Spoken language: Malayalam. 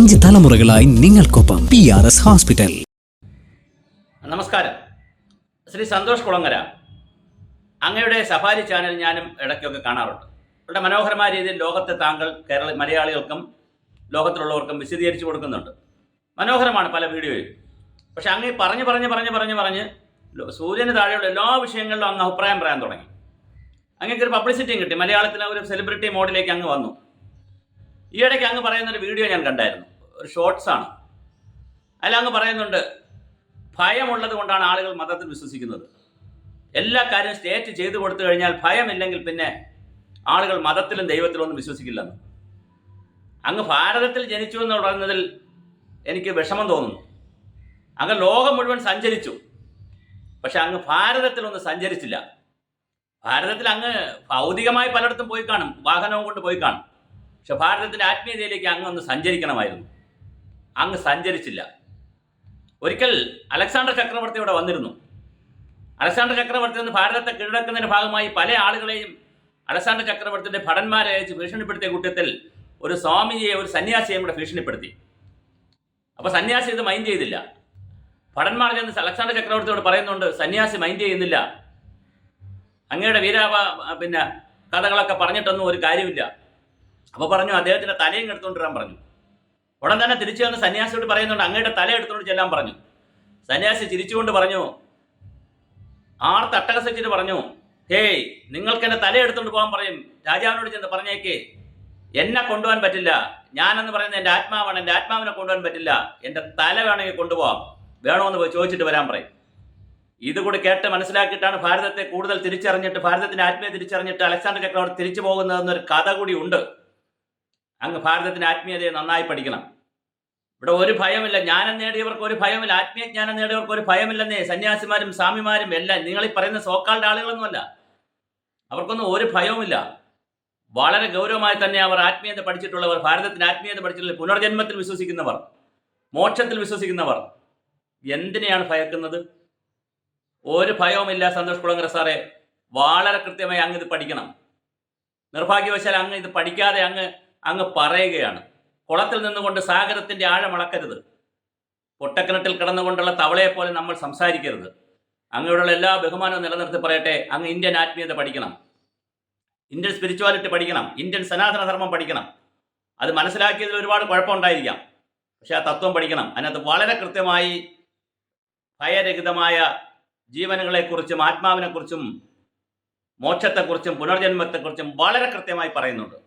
5 തലമുറകളായി നിങ്ങൾക്കൊപ്പം PRS ഹോസ്പിറ്റൽ. നമസ്കാരം. ശ്രീ സന്തോഷ് കുളങ്ങര, അങ്ങയുടെ സഫാരി ചാനൽ ഞാനും ഇടയ്ക്കൊക്കെ കാണാറുണ്ട്. വളരെ മനോഹരമായ രീതിയിൽ ലോകത്തെ താങ്കൾ മലയാളികൾക്കും ലോകത്തിലുള്ളവർക്കും വിശദീകരിച്ചു കൊടുക്കുന്നുണ്ട്. മനോഹരമാണ് പല വീഡിയോയും. പക്ഷെ അങ്ങ് പറഞ്ഞ് സൂര്യന് താഴെയുള്ള എല്ലാ വിഷയങ്ങളിലും അങ്ങ് അഭിപ്രായം പറയാൻ തുടങ്ങി. അങ്ങേക്കൊരു പബ്ലിസിറ്റിയും കിട്ടി. മലയാളത്തിലെ ഒരു സെലിബ്രിറ്റി മോഡിലേക്ക് അങ്ങ് വന്നു. ഈയിടയ്ക്ക് അങ്ങ് പറയുന്നൊരു വീഡിയോ ഞാൻ കണ്ടായിരുന്നു. ഒരു ഷോർട്സാണ്. അതിൽ അങ്ങ് പറയുന്നുണ്ട്, ഭയമുള്ളത് കൊണ്ടാണ് ആളുകൾ മതത്തിൽ വിശ്വസിക്കുന്നത്. എല്ലാ കാര്യവും സ്റ്റേറ്റ് ചെയ്തു കൊടുത്തു കഴിഞ്ഞാൽ ഭയമില്ലെങ്കിൽ പിന്നെ ആളുകൾ മതത്തിലും ദൈവത്തിലും ഒന്നും വിശ്വസിക്കില്ലെന്ന്. അങ്ങ് ഭാരതത്തിൽ ജനിച്ചു എന്ന് പറയുന്നതിൽ എനിക്ക് വിഷമം തോന്നുന്നു. അങ്ങ് ലോകം മുഴുവൻ സഞ്ചരിച്ചു, പക്ഷെ അങ്ങ് ഭാരതത്തിലൊന്നും സഞ്ചരിച്ചില്ല. ഭാരതത്തിൽ അങ്ങ് ഭൗതികമായി പലയിടത്തും പോയി കാണും, വാഹനവും കൊണ്ട് പോയി കാണും. പക്ഷെ ഭാരതത്തിൻ്റെ ആത്മീയതയിലേക്ക് അങ്ങ് ഒന്ന് സഞ്ചരിക്കണമായിരുന്നു. അങ്ങ് സഞ്ചരിച്ചില്ല. ഒരിക്കൽ അലക്സാണ്ടർ ചക്രവർത്തി ഇവിടെ വന്നിരുന്നു. അലക്സാണ്ടർ ചക്രവർത്തി ഒന്ന് ഭാരതത്തെ കീഴടക്കുന്നതിൻ്റെ ഭാഗമായി പല ആളുകളെയും അലക്സാണ്ടർ ചക്രവർത്തിയുടെ ഭടന്മാരെ അയച്ച് ഭീഷണിപ്പെടുത്തിയ കൂട്ടത്തിൽ ഒരു സ്വാമിയെ, ഒരു സന്യാസിയെയും കൂടെ ഭീഷണിപ്പെടുത്തി. അപ്പോൾ സന്യാസി ഇത് മൈൻഡ് ചെയ്തില്ല. ഭടന്മാർ ചെന്ന് അലക്സാണ്ടർ ചക്രവർത്തിയോട് പറയുന്നുണ്ട്, സന്യാസി മൈൻഡ് ചെയ്യുന്നില്ല, അങ്ങയുടെ കഥകളൊക്കെ പറഞ്ഞിട്ടൊന്നും ഒരു കാര്യമില്ല. അപ്പോൾ പറഞ്ഞു, അദ്ദേഹത്തിൻ്റെ തലയും എടുത്തുകൊണ്ട് വരാൻ പറഞ്ഞു. ഉടൻ തന്നെ തിരിച്ചു വന്ന് സന്യാസിയോട് പറയുന്നുണ്ട്, അങ്ങയുടെ തല എടുത്തുകൊണ്ട് ചെല്ലാൻ പറഞ്ഞു. സന്യാസി ചിരിച്ചുകൊണ്ട് പറഞ്ഞു, തട്ടകസിച്ചിട്ട് പറഞ്ഞു, ഹേയ്, നിങ്ങൾക്ക് എൻ്റെ തല എടുത്തുകൊണ്ട് പോകാൻ പറയും, രാജാവിനോട് ചെന്ന് പറഞ്ഞേക്ക്, എന്നെ കൊണ്ടുപോകാൻ പറ്റില്ല. ഞാനെന്ന് പറയുന്നത് എൻ്റെ ആത്മാവാണ്, എൻ്റെ ആത്മാവിനെ കൊണ്ടുപോകാൻ പറ്റില്ല. എൻ്റെ തല വേണമെങ്കിൽ കൊണ്ടുപോകാം, വേണമെന്ന് പോയി ചോദിച്ചിട്ട് വരാൻ പറയും. ഇതുകൂടി കേട്ട് മനസ്സിലാക്കിയിട്ടാണ് ഭാരതത്തെ കൂടുതൽ തിരിച്ചറിഞ്ഞിട്ട്, ഭാരതത്തിൻ്റെ ആത്മീയത തിരിച്ചറിഞ്ഞിട്ട് അലക്സാണ്ടർ ചക്രവർത്തി തിരിച്ചു പോകുന്നതെന്നൊരു കഥ കൂടി ഉണ്ട്. അങ്ങ് ഭാരതത്തിൻ്റെ ആത്മീയതയെ നന്നായി പഠിക്കണം. ഇവിടെ ഒരു ഭയമില്ല. ജ്ഞാനം നേടിയവർക്ക് ഒരു ഭയമില്ല. ആത്മീയജ്ഞാനം നേടിയവർക്ക് ഒരു ഭയമില്ലെന്നേ. സന്യാസിമാരും സ്വാമിമാരും എല്ലാം നിങ്ങളീ പറയുന്ന സോക്കാളുടെ ആളുകളൊന്നുമല്ല. അവർക്കൊന്നും ഒരു ഭയവുമില്ല. വളരെ ഗൗരവമായി തന്നെ അവർ ആത്മീയത പഠിച്ചിട്ടുള്ളവർ, ഭാരതത്തിൻ്റെ ആത്മീയത പഠിച്ചിട്ടുള്ള, പുനർജന്മത്തിൽ വിശ്വസിക്കുന്നവർ, മോക്ഷത്തിൽ വിശ്വസിക്കുന്നവർ എന്തിനെയാണ് ഭയക്കുന്നത്? ഒരു ഭയവുമില്ല. സന്തോഷ് കുളങ്ങര സാറേ, വളരെ കൃത്യമായി അങ്ങ് ഇത് പഠിക്കണം. നിർഭാഗ്യവശാൽ അങ്ങ് ഇത് പഠിക്കാതെ അങ്ങ് പറയുകയാണ്. കുളത്തിൽ നിന്നുകൊണ്ട് സാഗരത്തിൻ്റെ ആഴം അളക്കരുത്. പൊട്ടക്കിണറ്റിൽ കിടന്നുകൊണ്ടുള്ള തവളയെപ്പോലെ നമ്മൾ സംസാരിക്കരുത്. അങ്ങയോടുള്ള എല്ലാ ബഹുമാനവും നിലനിർത്തി പറയട്ടെ, അങ്ങ് ഇന്ത്യൻ ആത്മീയത പഠിക്കണം, ഇന്ത്യൻ സ്പിരിച്വാലിറ്റി പഠിക്കണം, ഇന്ത്യൻ സനാതനധർമ്മം പഠിക്കണം. അത് മനസ്സിലാക്കിയതിൽ ഒരുപാട് കുഴപ്പമുണ്ടായിരിക്കാം, പക്ഷെ ആ തത്വം പഠിക്കണം. അതിനകത്ത് വളരെ കൃത്യമായി ഭയരഹിതമായ ജീവനുകളെക്കുറിച്ചും ആത്മാവിനെക്കുറിച്ചും മോക്ഷത്തെക്കുറിച്ചും പുനർജന്മത്തെക്കുറിച്ചും വളരെ കൃത്യമായി പറയുന്നുണ്ട്.